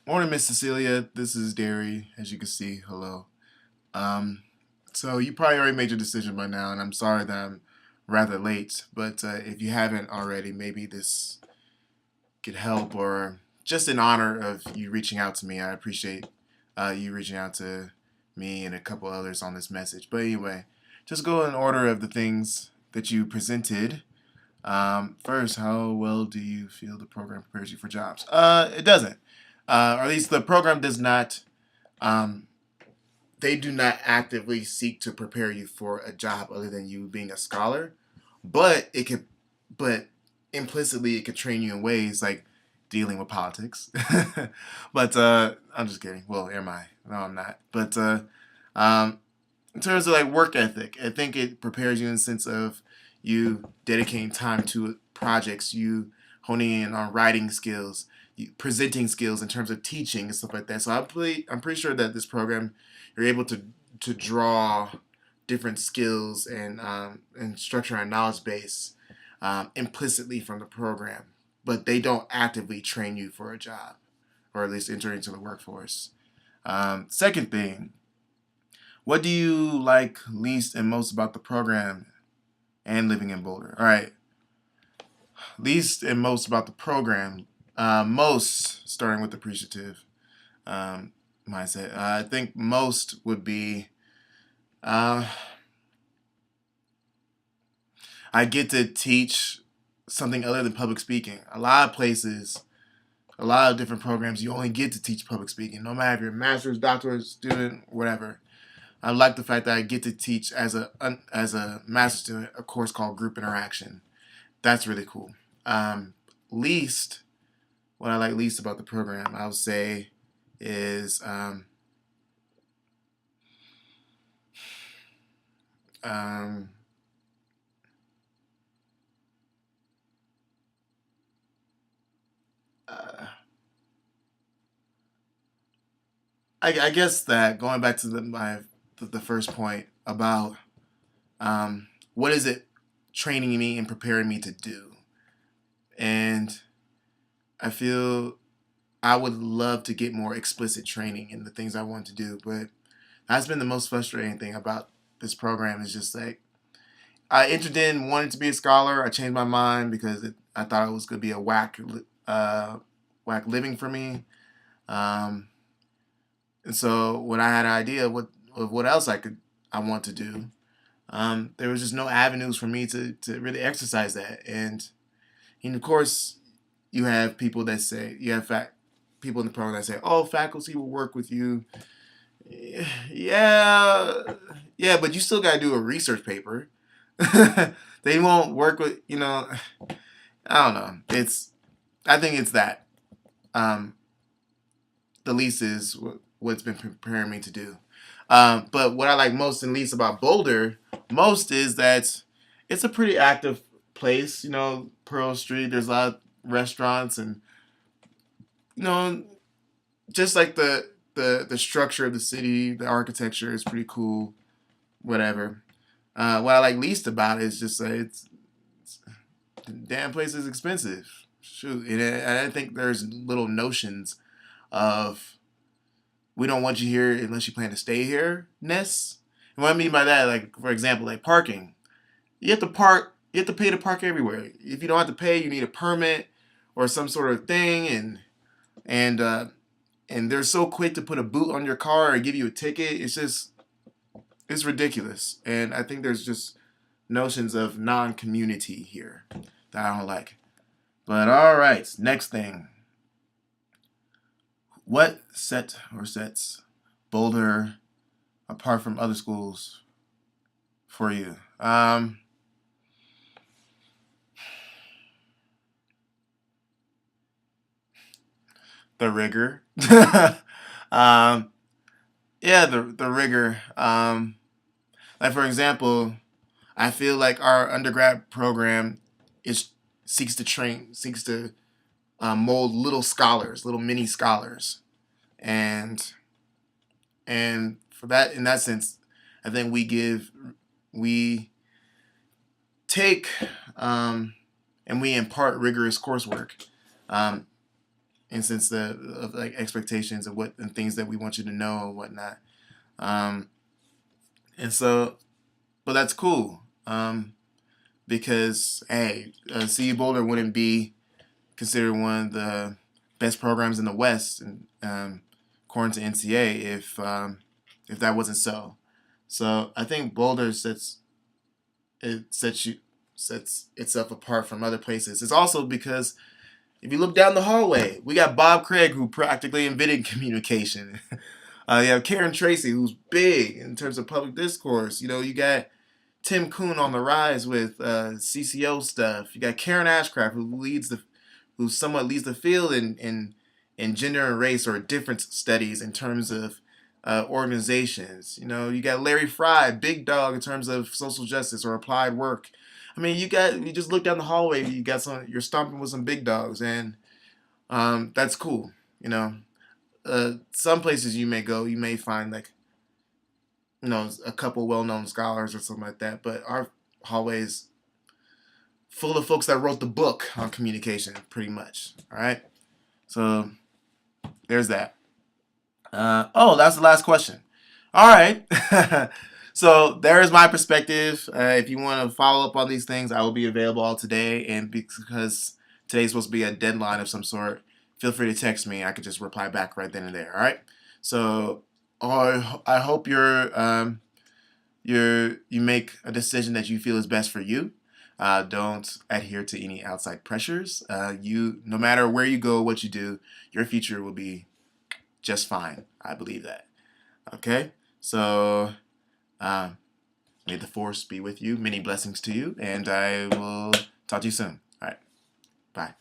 Morning, Miss Cecilia. This is Derry. As you can see, hello. Um, so you probably already made your decision by now, and I'm sorry that I'm rather late. But if you haven't already, maybe this could help, or just in honor of you reaching out to me. I appreciate you reaching out to me and a couple others on this message. But anyway, just go in order of the things that you presented. First, how well do you feel the program prepares you for jobs? It doesn't. Or at least the program does not. Um, they do not actively seek to prepare you for a job other than you being a scholar. But it could, but implicitly, it could train you in ways like dealing with politics. But I'm just kidding. Well, am I? No, I'm not. But um, in terms of like work ethic, I think it prepares you in the sense of you dedicating time to projects, you honing in on writing skills, you, presenting skills in terms of teaching and stuff like that. So I'm pretty sure that this program you're able to draw different skills and structure a knowledge base implicitly from the program, but they don't actively train you for a job or at least enter into the workforce. Second thing, what do you like least and most about the program and living in Boulder? All right, least and most about the program. Most, starting with appreciative um, mindset. I think most would be uh, I get to teach something other than public speaking. A lot of places, a lot of different programs, you only get to teach public speaking, no matter if you're a master's, doctorate student, whatever. I like the fact that I get to teach as a master's student a course called Group Interaction. That's really cool. Least, what I like least about the program, I would say, is um, uh, I guess that going back to the first point about what is it training me and preparing me to do, and I feel I would love to get more explicit training in the things I want to do, but that's been the most frustrating thing about this program is just like I entered in wanting to be a scholar. I changed my mind because I thought it was going to be a whack living for me. Um, and so when I had an idea of what else I want to do, there was just no avenues for me to really exercise that. And of course, you have people that say you have people in the program that say, "Oh, faculty will work with you." Yeah, yeah, but you still got to do a research paper. They won't work with I don't know. I think it's that um, the least is what's been preparing me to do. But what I like most and least about Boulder, most is that it's a pretty active place. Pearl Street. There's a lot of restaurants, and you know, just like the structure of the city, the architecture is pretty cool. Whatever. What I like least about it is just it's the damn place is expensive. Shoot, and I think there's little notions of we don't want you here unless you plan to stay here. Ness. And what I mean by that, like for example, like parking. You have to park. You have to pay to park everywhere. If you don't have to pay, you need a permit or some sort of thing. And and they're so quick to put a boot on your car and give you a ticket. It's ridiculous. And I think there's just notions of non-community here that I don't like. But all right, next thing. What sets Boulder apart from other schools for you? The rigor. um, yeah, the rigor. Like for example, I feel like our undergrad program is seeks to mold little scholars, little mini scholars, and for that in that sense, I think we take and we impart rigorous coursework. Um, instance of like expectations of what and things that we want you to know and whatnot. Um, and so, but that's cool. Because hey, CU Boulder wouldn't be considered one of the best programs in the West, and according to NCA, if that wasn't so. So I think Boulder sets itself apart from other places. It's also because if you look down the hallway, we got Bob Craig, who practically invented communication. You have Karen Tracy, who's big in terms of public discourse. You know, you got Tim Kuhn on the rise with CCO stuff. You got Karen Ashcraft, who somewhat leads the field in gender and race or difference studies in terms of organizations. You know, you got Larry Fry, big dog in terms of social justice or applied work. I mean, you just look down the hallway, you're stomping with some big dogs, and that's cool. You know, some places you may go, you may find like a couple well-known scholars or something like that, but our hallways full of folks that wrote the book on communication, pretty much. All right, so there's that. Oh, that's the last question. All right. So there is my perspective. If you want to follow up on these things, I will be available all today. And because today's supposed to be a deadline of some sort, feel free to text me. I could just reply back right then and there. All right. So I hope you make a decision that you feel is best for you. Don't adhere to any outside pressures. No matter where you go, what you do, your future will be just fine. I believe that. Okay, so may the force be with you. Many blessings to you, and I will talk to you soon. All right, bye.